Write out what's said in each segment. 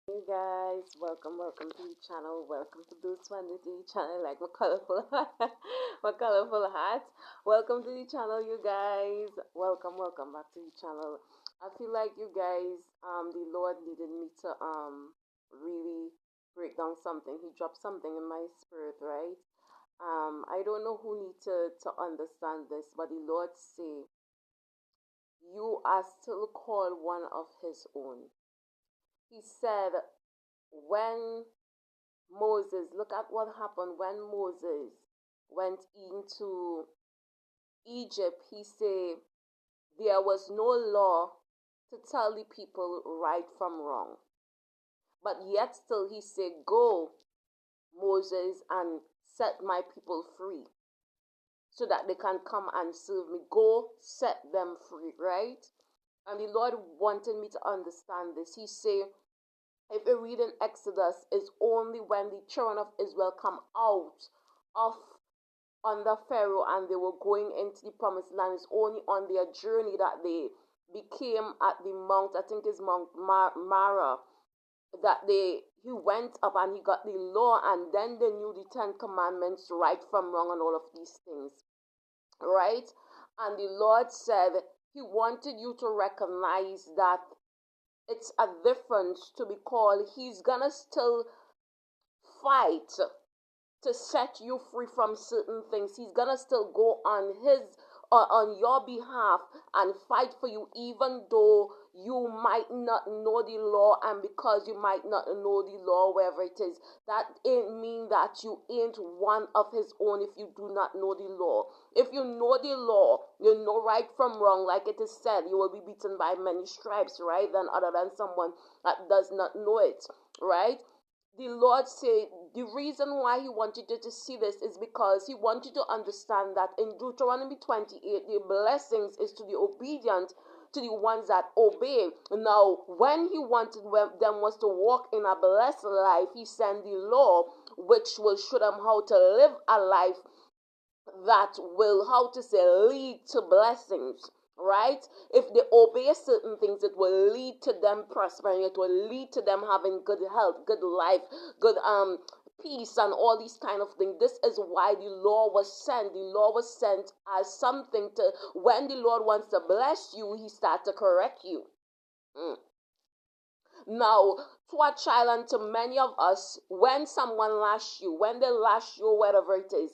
Hey guys, welcome to the channel. Welcome to this one to the channel, like my colorful, my colorful hat. Welcome to the channel, you guys. Welcome back to the channel. I feel like you guys, the Lord needed me to really break down something. He dropped something in my spirit, right? I don't know who need to understand this, but the Lord say you are still called one of His own. He said when Moses, look at what happened when Moses went into Egypt. He said there was no law to tell the people right from wrong. But yet still he said, go, Moses, and set my people free so that they can come and serve me. Go set them free, right? And the Lord wanted me to understand this. He said, if you read in Exodus, it's only when the children of Israel come out of under Pharaoh and they were going into the promised land. It's only on their journey that they became at the mount, I think it's Mount Mara, that he went up and he got the law, and then they knew the 10 Commandments, right from wrong, and all of these things, right? And the Lord said he wanted you to recognize that it's a difference to be called. He's gonna still fight to set you free from certain things. He's gonna still go on on your behalf and fight for you, even though you might not know the law. And because you might not know the law, wherever it is, that ain't mean that you ain't one of His own. If you do not know the law, if you know the law, you know right from wrong. Like it is said, you will be beaten by many stripes, right, than other than someone that does not know it, right? The Lord said the reason why He wanted you to see this is because He wanted you to understand that in Deuteronomy 28, the blessings is to the obedient, to the ones that obey. Now, when He wanted them was to walk in a blessed life, He sent the law, which will show them how to live a life that will, how to say, lead to blessings, right? If they obey certain things, it will lead to them prospering, it will lead to them having good health, good life, good peace, and all these kind of things. This is why the law was sent. The law was sent as something to, when the Lord wants to bless you, He starts to correct you. Now, to a child and to many of us, when someone lash you, when they lash you, whatever it is,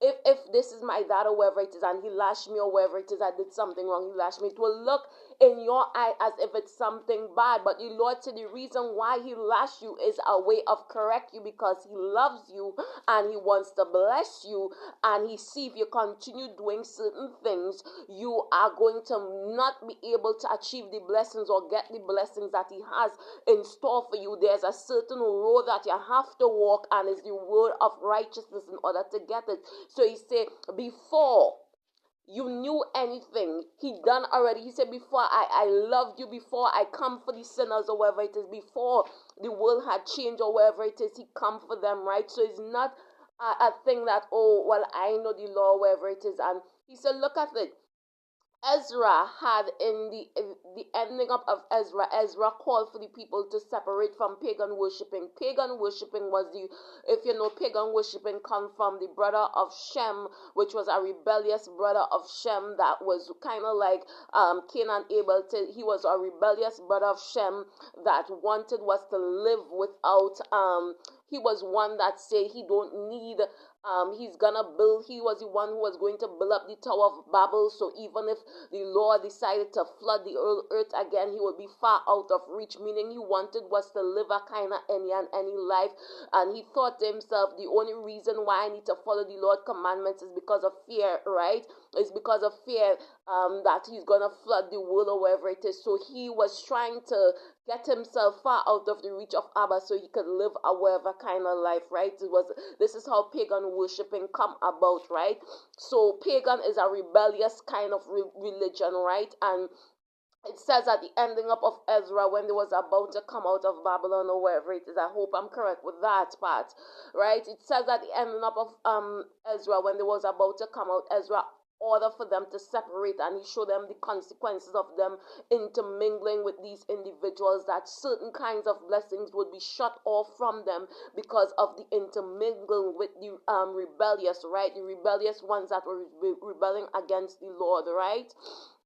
if this is my dad or whoever it is, and he lashed me or wherever it is, I did something wrong, he lashed me, it will look in your eye as if it's something bad. But the Lord said the reason why He lashed you is a way of correct you, because He loves you and He wants to bless you. And He see if you continue doing certain things, you are going to not be able to achieve the blessings or get the blessings that He has in store for you. There's a certain road that you have to walk, and it's the road of righteousness in order to get it. So He said, before you knew anything, He done already. He said, before I loved you, before I come for the sinners or wherever it is, before the world had changed or wherever it is, He come for them, right? So it's not a thing that, oh, well, I know the law, wherever it is. And He said, look at it. Ezra had in the ending up of Ezra called for the people to separate from pagan worshiping. Pagan worshiping was the, if you know, pagan worshiping come from the brother of Shem, which was a rebellious brother of Shem that was kind of like Cain and Abel. He was a rebellious brother of Shem that wanted was to live without he was one that said he don't need he's gonna build, he was the one who was going to build up the Tower of Babel. So even if the Lord decided to flood the earth again, He would be far out of reach, meaning he wanted was to live a kind of any and any life. And he thought to himself, the only reason why I need to follow the Lord commandments is because of fear, right? It's because of fear that He's gonna flood the world or wherever it is. So he was trying to get himself far out of the reach of Abba so he could live a whatever kind of life, right? This is how pagan worshiping come about, right? So pagan is a rebellious kind of religion, right? And it says at the ending up of Ezra, when they was about to come out of Babylon or wherever it is, I hope I'm correct with that part, right? It says at the ending up of Ezra, when they was about to come out, Ezra order for them to separate, and he showed them the consequences of them intermingling with these individuals, that certain kinds of blessings would be shut off from them because of the intermingling with the rebellious, right? The rebellious ones that were rebelling against the Lord, right?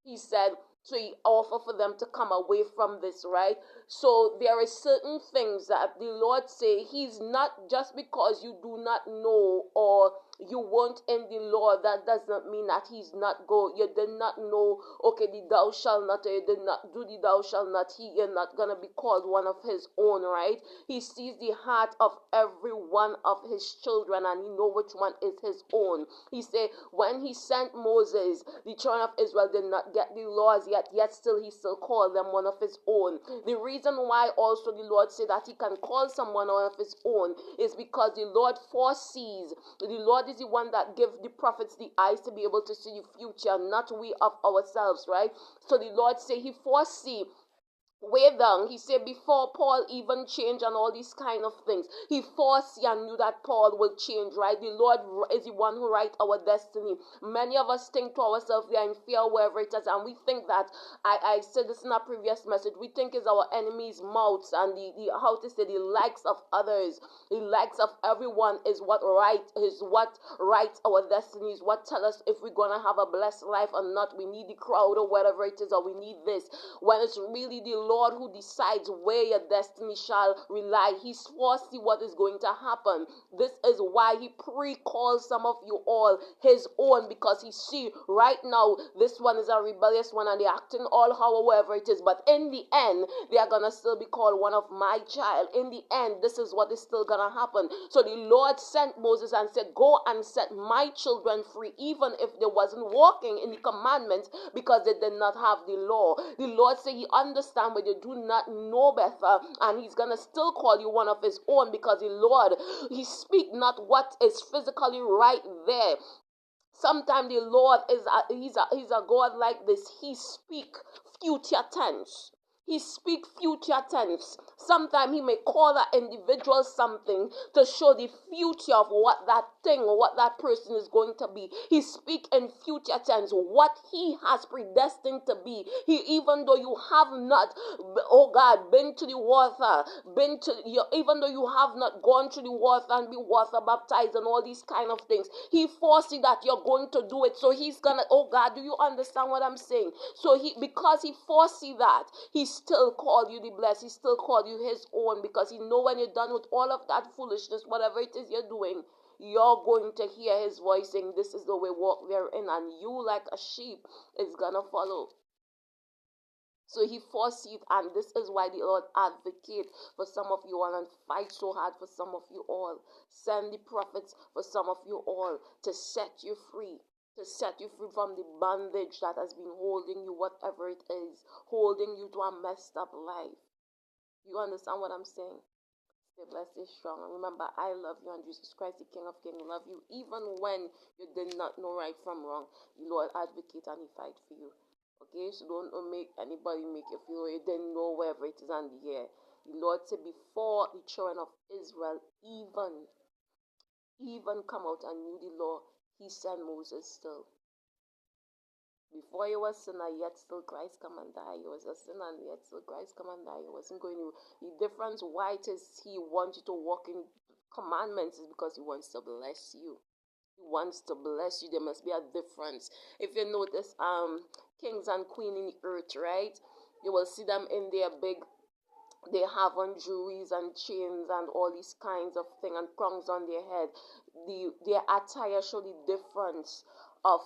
He said, so he offered for them to come away from this, right? So there are certain things that the Lord say he's not, just because you do not know or you weren't in the law, that does not mean that he's not go. You did not know, okay, the thou shalt not, you did not do the thou shalt not, you're not gonna be called one of his own, right? He sees the heart of every one of his children, and he know which one is his own. He said when he sent Moses, the children of Israel did not get the laws yet still he still called them one of his own. The reason why also the Lord said that he can call someone one of his own is because the Lord foresees. The Lord is the one that gives the prophets the eyes to be able to see the future, not we of ourselves, right? So the Lord say he foresee way down. He said before Paul even changed and all these kind of things, he foresee and knew that Paul will change, right? The Lord is the one who writes our destiny. Many of us think to ourselves we are in fear wherever it is, and we think that, I said this in a previous message, we think is our enemy's mouths and the how to say, the likes of others, the likes of everyone is what writes our destinies, what tell us if we're gonna have a blessed life or not. We need the crowd or whatever it is, or we need this, when it's really the Lord who decides where your destiny shall rely. He's foresee what is going to happen. This is why he pre-calls some of you all his own, because he see right now this one is a rebellious one and they're acting all however it is, but in the end they are gonna still be called one of my child. In the end, this is what is still gonna happen. So the Lord sent Moses and said, go and set my children free, even if they wasn't walking in the commandments, because they did not have the law. The Lord said he understands when you do not know better, and he's gonna still call you one of his own, because the Lord, he speak not what is physically right there. Sometimes the Lord he's a God like this. He speak future tense. He speak future tense. Sometimes he may call that individual something to show the future of what that thing or what that person is going to be. He speak in future tense what he has predestined to be. He, even though you have not, oh God, been to the water, even though you have not gone through the water and be water baptized and all these kind of things, he foresee that you're going to do it. So he's gonna, oh God, do you understand what I'm saying? So because he foresee that, he still called you the blessed. He still called you his own, because he know when you're done with all of that foolishness, whatever it is you're doing, you're going to hear his voice saying, this is the way, walk therein, and you like a sheep is gonna follow. So he foresees, and this is why the Lord advocate for some of you all and fight so hard for some of you all. Send the prophets for some of you all to set you free. To set you free from the bondage that has been holding you, whatever it is, holding you to a messed up life. You understand what I'm saying? Stay blessed, stay strong. And remember, I love you, and Jesus Christ, the King of Kings, love you. Even when you did not know right from wrong, the Lord advocate and he fight for you. Okay, so don't make anybody make you feel you didn't know wherever it is on the air. The Lord said before the children of Israel even come out and knew the law, he sent Moses still. Before you was a sinner, yet still Christ come and die. You was a sinner and yet still Christ come and die. You wasn't going to. The difference why it is he wants you to walk in commandments is because he wants to bless you. He wants to bless you. There must be a difference. If you notice, kings and queen in the earth, right? You will see them in their big, they have on jewelries and chains and all these kinds of things and crowns on their head. Their attire show the difference of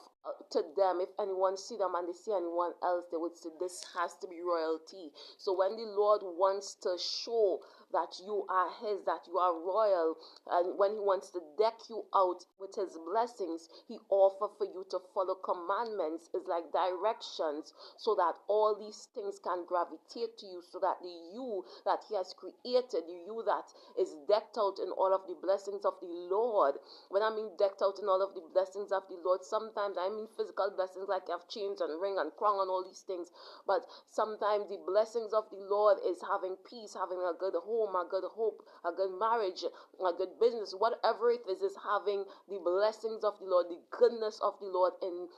to them. If anyone see them and they see anyone else, they would say this has to be royalty. So when the Lord wants to show that you are his, that you are royal, and when he wants to deck you out with his blessings, he offers for you to follow commandments. It's like directions, so that all these things can gravitate to you, so that the you that he has created, the you that is decked out in all of the blessings of the Lord. When I mean decked out in all of the blessings of the Lord, sometimes I mean physical blessings like you have chains and ring and crown and all these things, but sometimes the blessings of the Lord is having peace, having a good home, home, a good hope, a good marriage, a good business, whatever it is having the blessings of the Lord, the goodness of the Lord in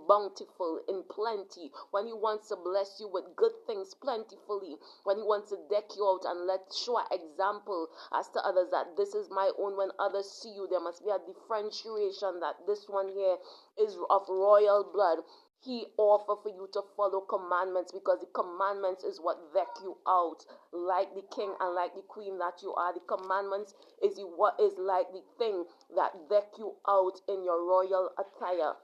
bountiful, in plenty. When he wants to bless you with good things plentifully, when he wants to deck you out and show an example as to others that this is my own. When others see you, there must be a differentiation that this one here is of royal blood. He offer for you to follow commandments, because the commandments is what deck you out like the king and like the queen that you are. The commandments is what is like the thing that deck you out in your royal attire.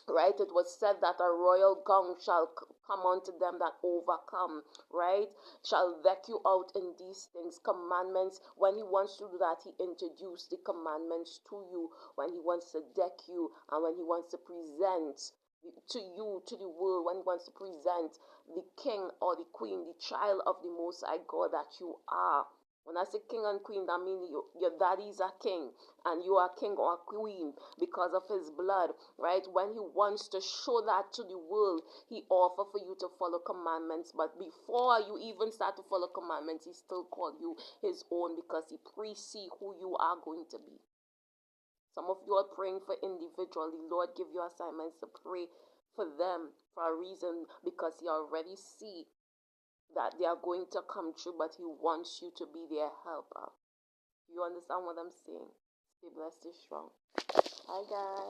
Right? It was said that a royal gown shall come unto them that overcome, right? Shall deck you out in these things. Commandments, when he wants to do that, he introduced the commandments to you. When he wants to deck you, and when he wants to present to you, to the world, when he wants to present the king or the queen, the child of the Most High God that you are. When I say king and queen, that means your daddy's a king and you are king or queen because of his blood, right? When he wants to show that to the world, he offers for you to follow commandments. But before you even start to follow commandments, he still calls you his own, because he pre-see who you are going to be. Some of you are praying for individually. Lord, give you assignments to pray for them for a reason, because he already see that they are going to come true, but he wants you to be their helper. You understand what I'm saying? Stay blessed, stay strong. Hi guys.